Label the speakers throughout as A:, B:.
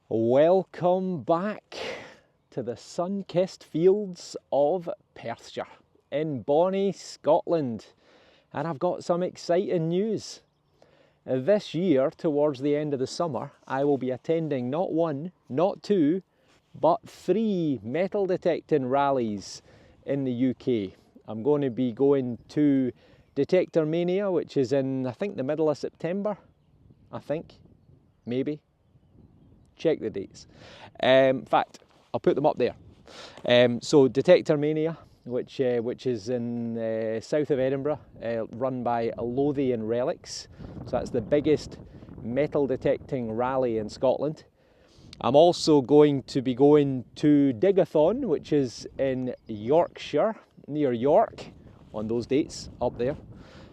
A: Welcome back to the sun-kissed fields of Perthshire in bonny Scotland, and I've got some exciting news. This year, towards the end of the summer, I will be attending not one, not two, but 3 metal detecting rallies in the UK. I'm going to be going to Detector Mania, which is in, I think, the middle of September. I think, maybe. Check the dates. In fact, I'll put them up there. So Detector Mania, which is in south of Edinburgh, run by Lothian Relics. So that's the biggest metal detecting rally in Scotland. I'm also going to be going to Digathon, which is in Yorkshire, near York, on those dates up there,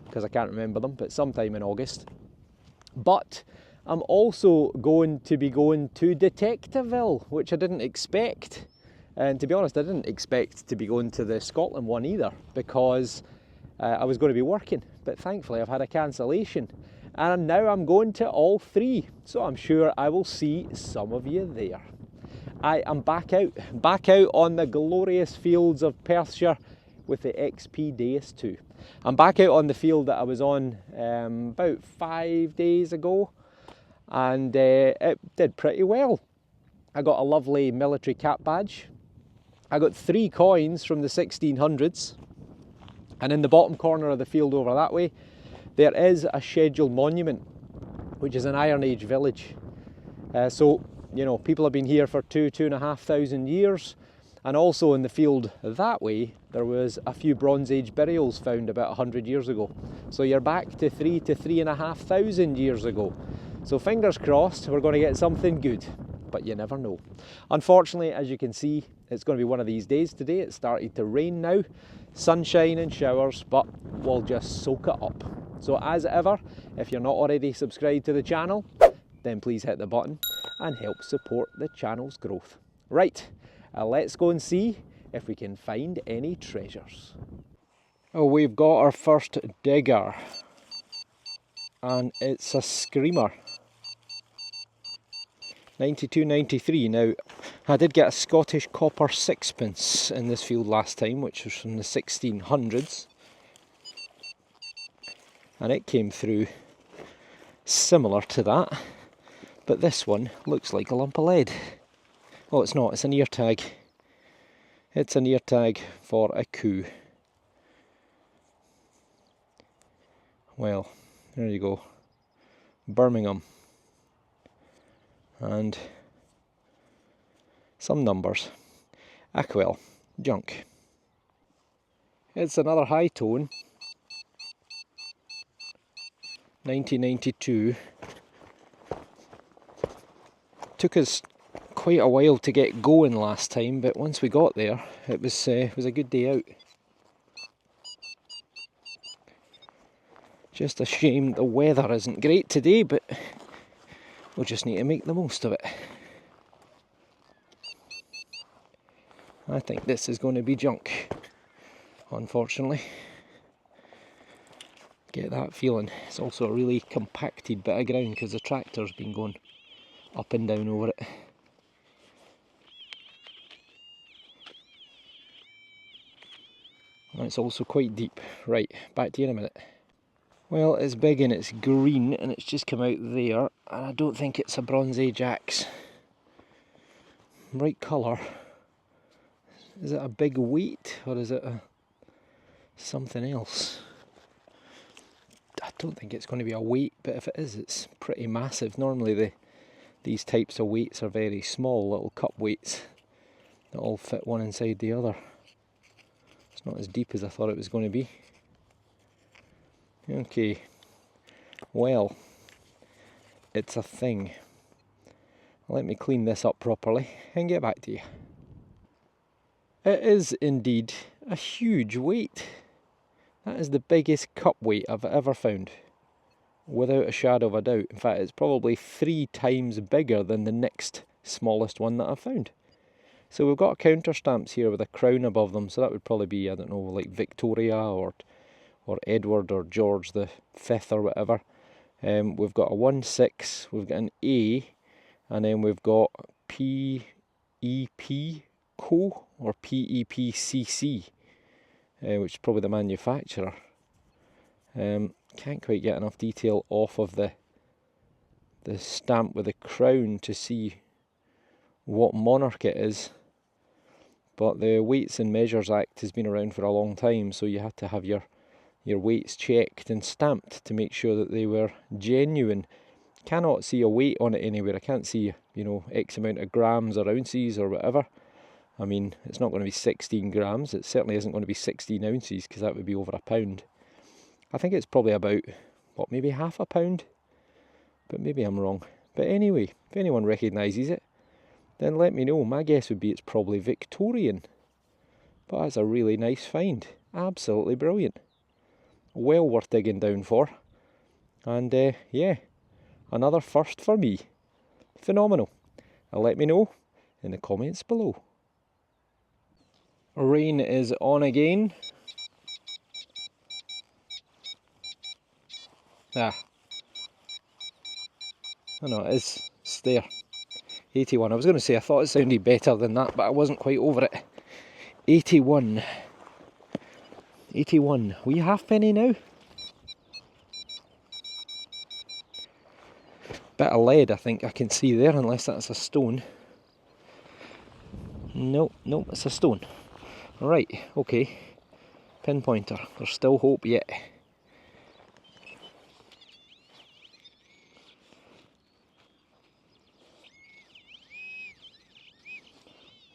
A: because I can't remember them, but sometime in August. But I'm also going to be going to Detectorville, which I didn't expect. And to be honest, I didn't expect to be going to the Scotland one either, because I was going to be working. But thankfully I've had a cancellation. And now I'm going to all 3. So I'm sure I will see some of you there. I am back out on the glorious fields of Perthshire with the XP DEUS 2. I'm back out on the field that I was on about 5 days ago. And it did pretty well. I got a lovely military cap badge. I got 3 coins from the 1600s. And in the bottom corner of the field over that way, there is a scheduled monument, which is an Iron Age village. So, you know, people have been here for 2,500 years. And also in the field that way, there was a few Bronze Age burials found about 100 years ago. So you're back to 3,000 to 3,500 years ago. So fingers crossed, we're going to get something good, but you never know. Unfortunately, as you can see, it's going to be one of these days today. It's started to rain now, sunshine and showers, but we'll just soak it up. So as ever, if you're not already subscribed to the channel, then please hit the button and help support the channel's growth. Right, let's go and see if we can find any treasures. Oh, we've got our first digger, and it's a screamer. 92.93. Now, I did get a Scottish copper sixpence in this field last time, which was from the 1600s, and it came through similar to that, but this one looks like a lump of lead. Oh, it's not, it's an ear tag. It's an ear tag for a coup. Well, there you go. Birmingham. And some numbers. Well, junk. It's another high tone. 1992. Took us quite a while to get going last time, but once we got there, it was a good day out. Just a shame the weather isn't great today, but we'll just need to make the most of it. I think this is going to be junk, unfortunately. Get that feeling. It's also a really compacted bit of ground because the tractor's been going up and down over it. And it's also quite deep. Right, back to you in a minute. Well, it's big and it's green and it's just come out there, and I don't think it's a Bronze Age axe. Right colour. Is it a big weight or is it something else? I don't think it's going to be a weight, but if it is, it's pretty massive. Normally these types of weights are very small, little cup weights that all fit one inside the other. It's not as deep as I thought it was going to be. Okay, well, it's a thing. Let me clean this up properly and get back to you. It is indeed a huge weight. That is the biggest cup weight I've ever found, without a shadow of a doubt. In fact, it's probably 3 times bigger than the next smallest one that I've found. So we've got counter stamps here with a crown above them, so that would probably be, I don't know, like Victoria or Edward or George the 5th or whatever. We've got a 1-6, we've got an A, And then we've got PEP Co or PEPCC, which is probably the manufacturer. Can't quite get enough detail off of the stamp with the crown to see what monarch it is, but the Weights and Measures Act has been around for a long time, so you had to have your weights checked and stamped to make sure that they were genuine. Cannot see a weight on it anywhere. I can't see, you know, X amount of grams or ounces or whatever. I mean, it's not going to be 16 grams. It certainly isn't going to be 16 ounces, because that would be over a pound. I think it's probably about, what, maybe half a pound? But maybe I'm wrong. But anyway, if anyone recognises it, then let me know. My guess would be it's probably Victorian. But that's a really nice find. Absolutely brilliant. Well worth digging down for. And yeah, another first for me. Phenomenal. Let me know in the comments below. Rain is on again. I know it is. It's there. 81. I was going to say I thought it sounded better than that, but I wasn't quite over it. 81. 81. Wee halfpenny now. Bit of lead I think I can see there, unless that's a stone. Nope, it's a stone. Right, okay. Pinpointer. There's still hope yet.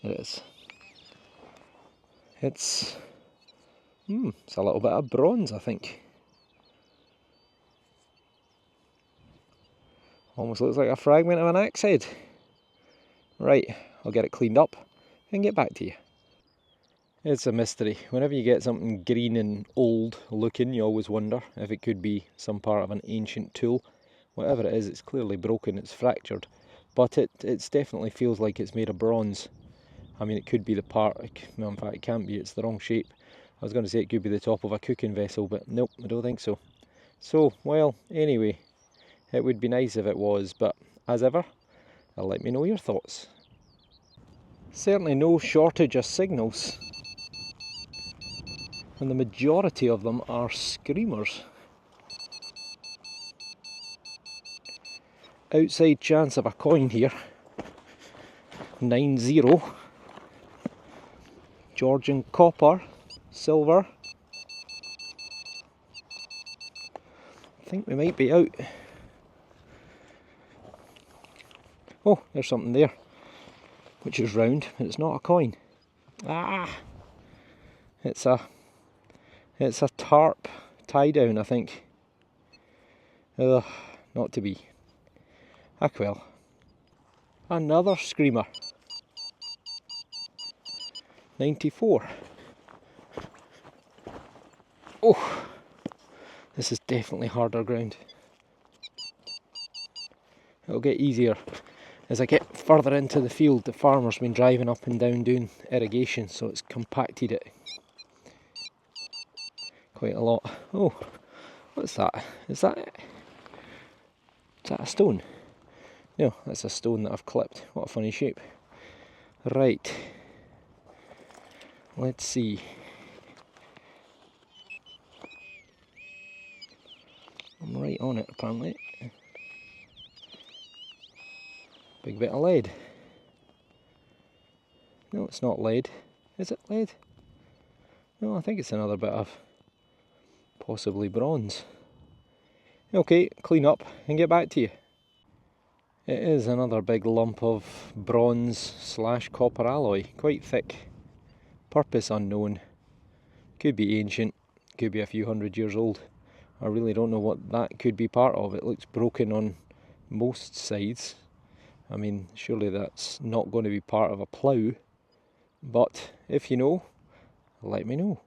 A: There it is. It's a little bit of bronze, I think. Almost looks like a fragment of an axe head. Right, I'll get it cleaned up and get back to you. It's a mystery. Whenever you get something green and old looking, you always wonder if it could be some part of an ancient tool. Whatever it is, it's clearly broken, it's fractured. But it definitely feels like it's made of bronze. I mean, it could be the part, no, in fact it can't be, it's the wrong shape. I was going to say it could be the top of a cooking vessel, but nope, I don't think so. So, well, anyway, it would be nice if it was, but as ever, let me know your thoughts. Certainly no shortage of signals, and the majority of them are screamers. Outside chance of a coin here. 90. Georgian copper, silver. I think we might be out. Oh, there's something there, which is round, but it's not a coin. Ah! It's a tarp tie down, I think. Ugh, not to be. Ah well. Another screamer. 94. Oh, this is definitely harder ground. It'll get easier as I get further into the field. The farmer's been driving up and down doing irrigation, so it's compacted it quite a lot. Oh, what's that? Is that it? Is that a stone? No, that's a stone that I've clipped. What a funny shape. Right. Let's see. I'm right on it apparently. Big bit of lead. No, it's not lead. Is it lead? No, I think it's another bit of possibly bronze. Okay, clean up and get back to you. It is another big lump of bronze / copper alloy, quite thick. Purpose unknown. Could be ancient, could be a few hundred years old. I really don't know what that could be part of. It looks broken on most sides. I mean, surely that's not going to be part of a plough. But if you know, let me know.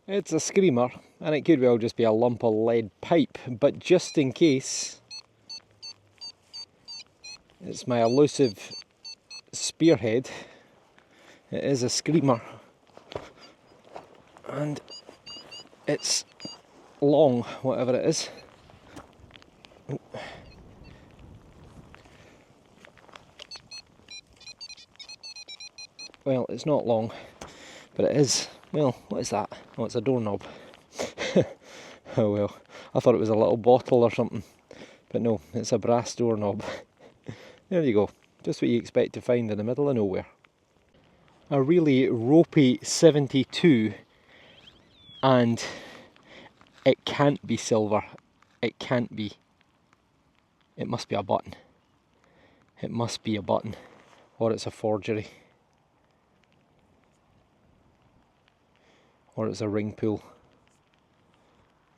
A: It's a screamer, and it could well just be a lump of lead pipe, but just in case, it's my elusive spearhead. It is a screamer, and it's long, whatever it is. Well, it's not long, but it is. Well, what is that? Oh, it's a doorknob. Oh well, I thought it was a little bottle or something, but no, it's a brass doorknob. There you go, just what you expect to find in the middle of nowhere. A really ropey 72, and it can't be silver. It can't be. It must be a button. It must be a button, or it's a forgery, or it's a ring pull.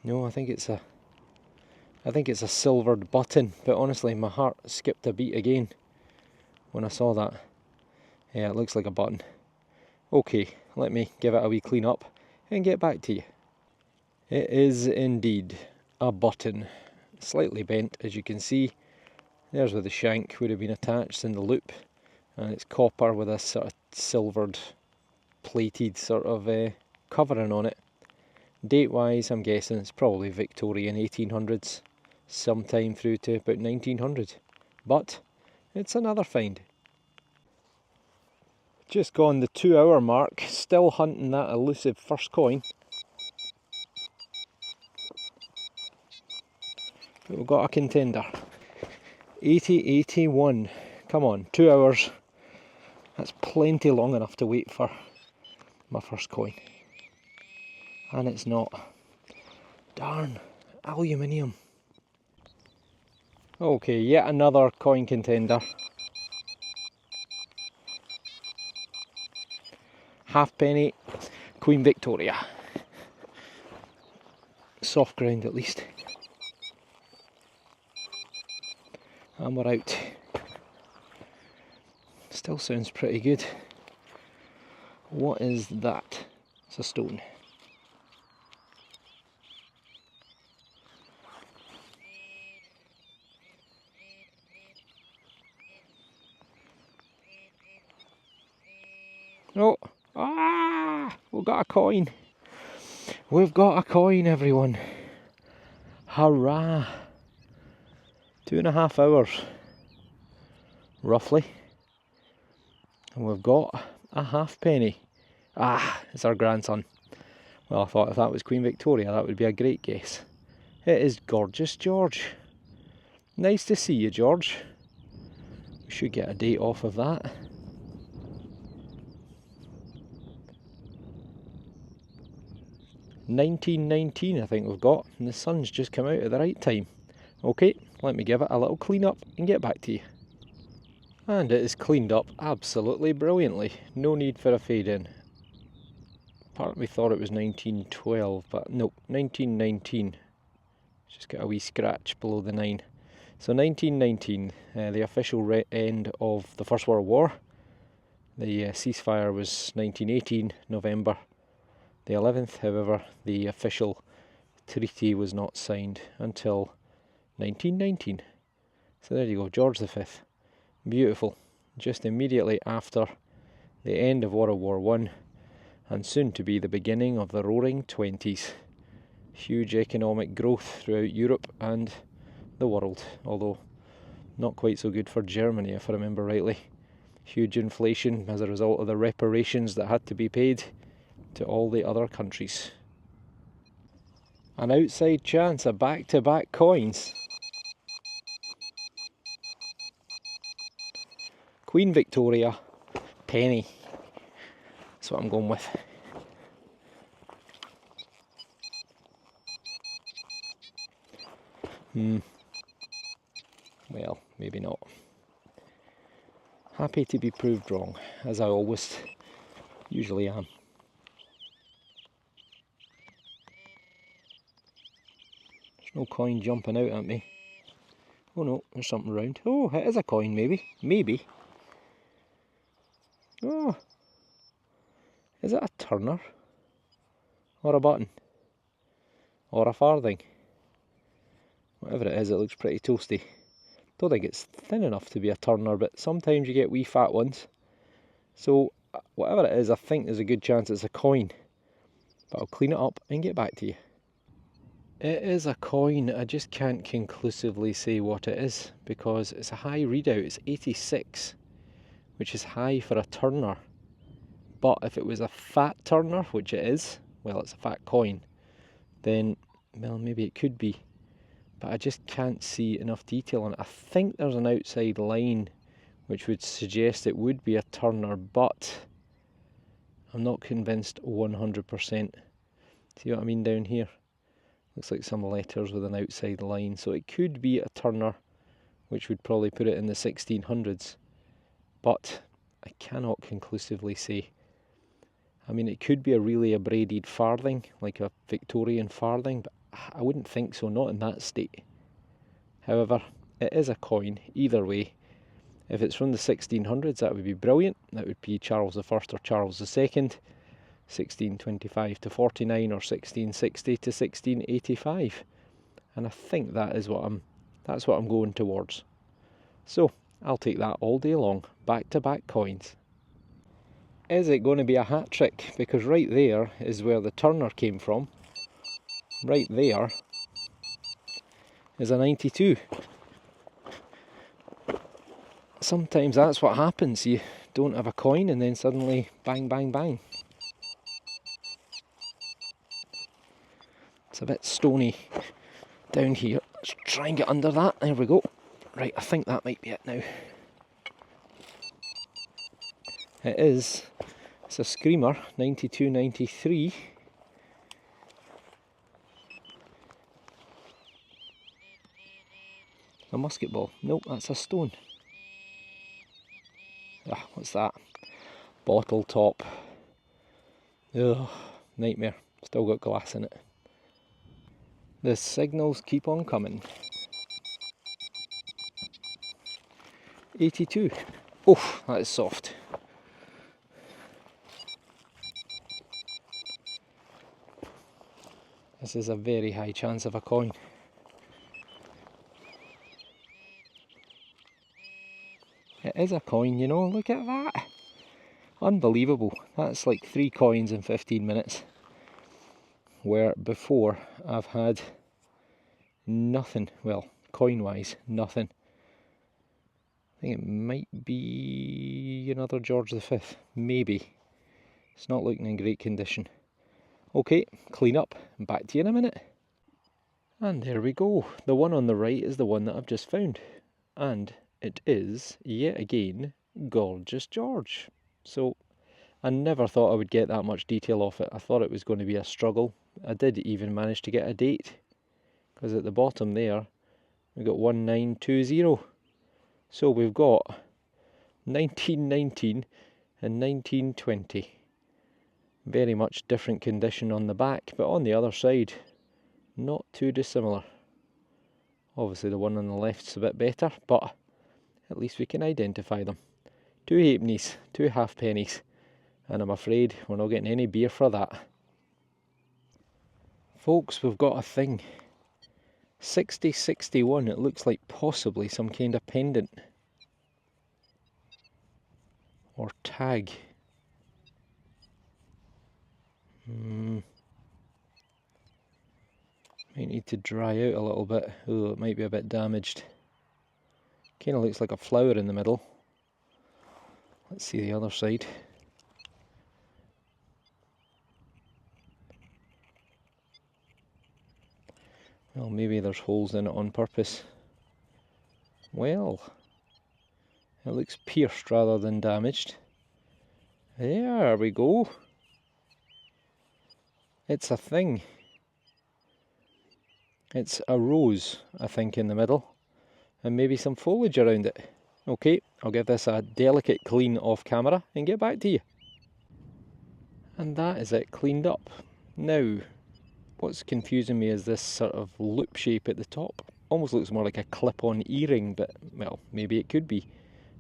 A: No, I think it's a silvered button, but honestly my heart skipped a beat again when I saw that. Yeah, it looks like a button. Okay, let me give it a wee clean up and get back to you. It is indeed a button, slightly bent as you can see. There's where the shank would have been attached in the loop, and it's copper with a sort of silvered plated sort of covering on it. Date wise, I'm guessing it's probably Victorian 1800s, sometime through to about 1900, but it's another find. Just gone the 2-hour mark, still hunting that elusive first coin. But we've got a contender. 8081. Come on, 2 hours. That's plenty long enough to wait for my first coin. And it's not. Darn, aluminium. Okay, yet another coin contender. Halfpenny, Queen Victoria. Soft ground at least. And we're out. Still sounds pretty good. What is that? It's a stone. Oh, we've got a coin. We've got a coin, everyone. Hurrah. 2.5 hours, roughly. And we've got a halfpenny. It's our grandson. Well, I thought if that was Queen Victoria, that would be a great guess. It is gorgeous, George. Nice to see you, George. We should get a date off of that. $19.19 I think we've got, and the sun's just come out at the right time. Okay, let me give it a little clean up and get back to you. And it is cleaned up absolutely brilliantly. No need for a fade in. Part of me thought it was 1912, but nope, 1919. Just got a wee scratch below the 9. So 1919, the official end of the First World War. The ceasefire was 1918, November the 11th. However, the official treaty was not signed until 1919. So there you go, George V. Beautiful. Just immediately after the end of World War I, and soon to be the beginning of the Roaring Twenties. Huge economic growth throughout Europe and the world, although not quite so good for Germany if I remember rightly. Huge inflation as a result of the reparations that had to be paid to all the other countries. An outside chance of back-to-back coins. Queen Victoria, penny. That's what I'm going with. Well, maybe not. Happy to be proved wrong, as I always usually am. There's no coin jumping out at me. Oh no, there's something round. Oh, it is a coin, maybe. Maybe. Oh, is it a turner? Or a button? Or a farthing? Whatever it is, it looks pretty toasty. Don't think it's thin enough to be a turner, but sometimes you get wee fat ones. So, whatever it is, I think there's a good chance it's a coin. But I'll clean it up and get back to you. It is a coin. I just can't conclusively say what it is, because it's a high readout. It's 86, which is high for a turner. But if it was a fat turner, which it is, well, it's a fat coin, then, well, maybe it could be. But I just can't see enough detail on it. I think there's an outside line which would suggest it would be a turner, but I'm not convinced 100%. See what I mean down here? Looks like some letters with an outside line. So it could be a turner, which would probably put it in the 1600s. But I cannot conclusively say. I mean, it could be a really abraded farthing, like a Victorian farthing, but I wouldn't think so, not in that state. However, it is a coin, either way. If it's from the 1600s, that would be brilliant. That would be Charles I or Charles II, 1625 to 49, or 1660 to 1685. And I think that's what I'm going towards. So, I'll take that all day long, back-to-back coins. Is it going to be a hat trick? Because right there is where the turner came from. Right there is a 92. Sometimes that's what happens. You don't have a coin and then suddenly bang, bang, bang. It's a bit stony down here. Let's try and get under that. There we go. Right, I think that might be it now. It is. It's a screamer, 92-93. A musket ball. Nope, that's a stone. Ah, what's that? Bottle top. Ugh, nightmare. Still got glass in it. The signals keep on coming. 82. Oh, that is soft. This is a very high chance of a coin. It is a coin, you know, look at that. Unbelievable. That's like 3 coins in 15 minutes. Where before I've had nothing, well, coin-wise, nothing. I think it might be another George V, maybe. It's not looking in great condition. Okay, clean up, and back to you in a minute. And there we go. The one on the right is the one that I've just found. And it is, yet again, Gorgeous George. So, I never thought I would get that much detail off it. I thought it was going to be a struggle. I did even manage to get a date. Because at the bottom there, we've got 1920. So we've got 1919 and 1920. Very much different condition on the back, but on the other side, not too dissimilar. Obviously the one on the left's a bit better, but at least we can identify them. 2 halfpennies, 2 halfpennies, and I'm afraid we're not getting any beer for that. Folks, we've got a thing. 6061, it looks like possibly some kind of pendant. Or tag. Might need to dry out a little bit. Oh, it might be a bit damaged. Kind of looks like a flower in the middle. Let's see the other side. Well, maybe there's holes in it on purpose. Well, it looks pierced rather than damaged. There we go. It's a thing. It's a rose, I think, in the middle, and maybe some foliage around it. Okay, I'll give this a delicate clean off camera and get back to you. And that is it cleaned up. Now, what's confusing me is this sort of loop shape at the top. Almost looks more like a clip-on earring, but, well, maybe it could be.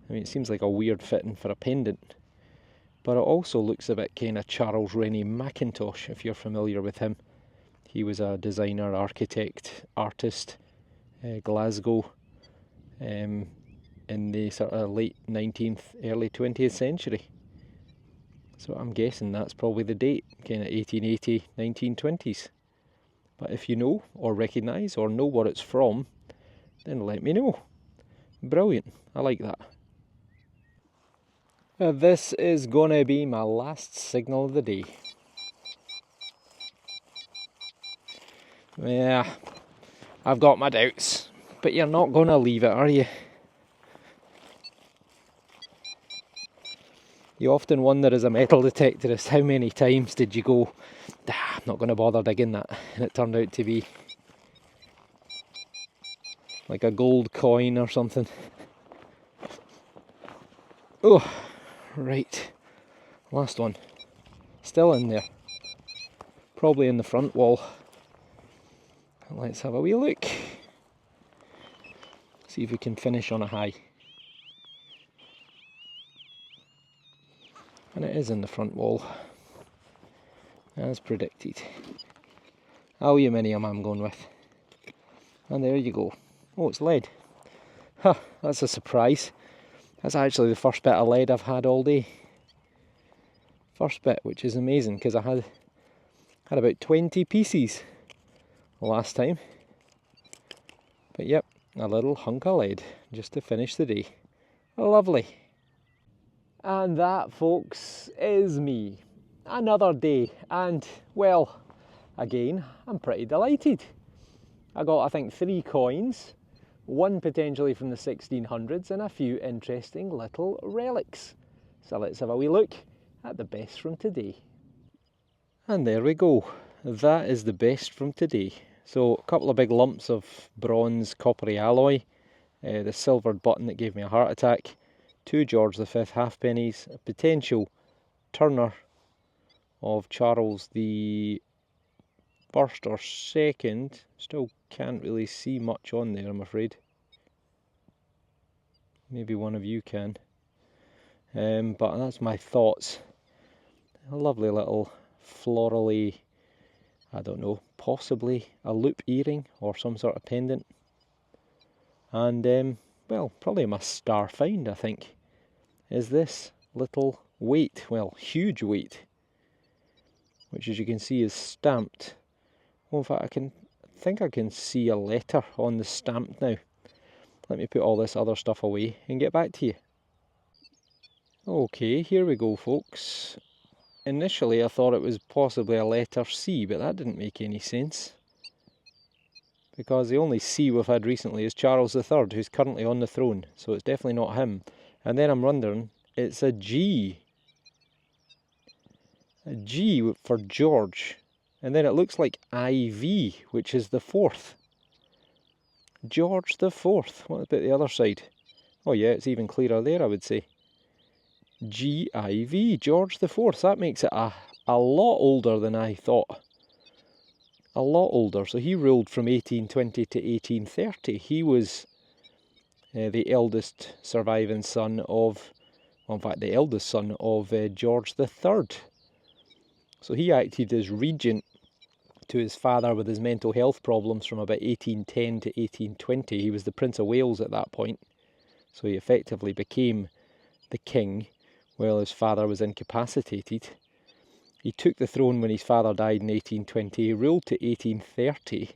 A: I mean, it seems like a weird fitting for a pendant. But it also looks a bit kind of Charles Rennie Mackintosh, if you're familiar with him. He was a designer, architect, artist, Glasgow, in the sort of late 19th, early 20th century. So I'm guessing that's probably the date, kind of 1880, 1920s. But if you know, or recognise, or know what it's from, then let me know. Brilliant, I like that. This is gonna be my last signal of the day. Yeah, I've got my doubts, but you're not gonna leave it, are you? You often wonder as a metal detectorist, how many times did you go, I'm not gonna bother digging that, and it turned out to be like a gold coin or something. Oh, right, last one, still in there, probably in the front wall. Let's have a wee look, see if we can finish on a high. And it is in the front wall, as predicted. Aluminium I'm going with. And there you go. Oh, it's lead. Huh, that's a surprise. That's actually the first bit of lead I've had all day. First bit, which is amazing, because I had about 20 pieces last time. But yep, a little hunk of lead, just to finish the day. Lovely. And that, folks, is me. Another day, and well, again, I'm pretty delighted. I got, I think, 3 coins, one potentially from the 1600s, and a few interesting little relics. So let's have a wee look at the best from today. And there we go. That is the best from today. So a couple of big lumps of bronze coppery alloy, the silvered button that gave me a heart attack, 2 George V halfpennies, a potential Turner of Charles the First or Second. Still can't really see much on there, I'm afraid. Maybe one of you can. But that's my thoughts. A lovely little florally, I don't know, possibly a loop earring or some sort of pendant. And well, probably my star find, I think, is this little weight, well, huge weight, which as you can see is stamped. Well, in fact, I think I can see a letter on the stamp now. Let me put all this other stuff away and get back to you. Okay, here we go, folks. Initially I thought it was possibly a letter C, but that didn't make any sense, because the only C we've had recently is Charles III, who's currently on the throne, so it's definitely not him. And then I'm wondering, it's a G. A G for George. And then it looks like IV, which is the 4th. George the 4th. What about the other side? Oh yeah, it's even clearer there, I would say. GIV, George the 4th. That makes it a lot older than I thought. A lot older. So he ruled from 1820 to 1830. He was the eldest surviving son of, well, in fact, the eldest son of George the 3rd. So he acted as regent to his father with his mental health problems from about 1810 to 1820. He was the Prince of Wales at that point. So he effectively became the king while his father was incapacitated. He took the throne when his father died in 1820. He ruled to 1830.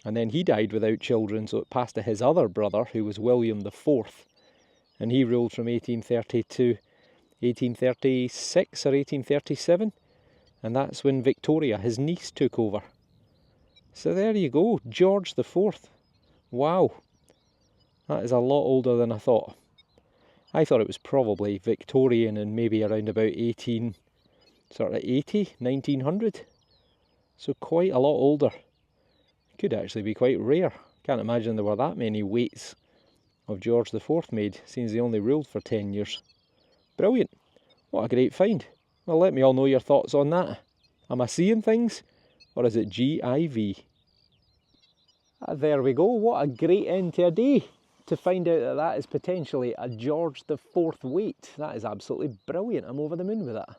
A: And then he died without children, so it passed to his other brother, who was William IV. And he ruled from 1830 to 1836 or 1837. And that's when Victoria, his niece, took over. So there you go, George the 4th. Wow, that is a lot older than I thought. I thought it was probably Victorian and maybe around about 1900. So quite a lot older. Could actually be quite rare. Can't imagine there were that many weights of George the 4th made, since he only ruled for 10 years. Brilliant. What a great find. Well, let me all know your thoughts on that. Am I seeing things, or is it GIV? There we go. What a great end to a day, to find out that that is potentially a George the 4th weight. That is absolutely brilliant. I'm over the moon with that.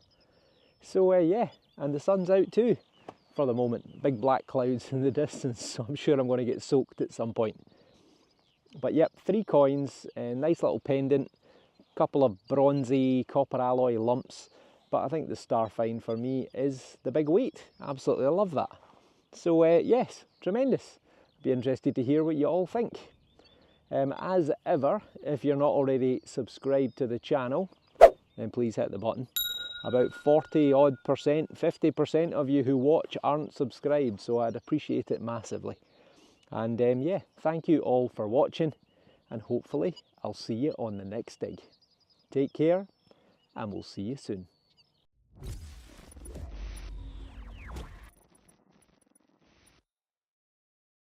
A: So yeah, and the sun's out too for the moment. Big black clouds in the distance, so I'm sure I'm going to get soaked at some point. But yep, 3 coins, a nice little pendant, couple of bronzy copper alloy lumps. But I think the star find for me is the big weight. Absolutely love that. So yes, tremendous. Be interested to hear what you all think. As ever, if you're not already subscribed to the channel, then please hit the button. About 40 odd percent, 50% of you who watch aren't subscribed, so I'd appreciate it massively. And yeah, thank you all for watching, and hopefully I'll see you on the next dig. Take care, and we'll see you soon.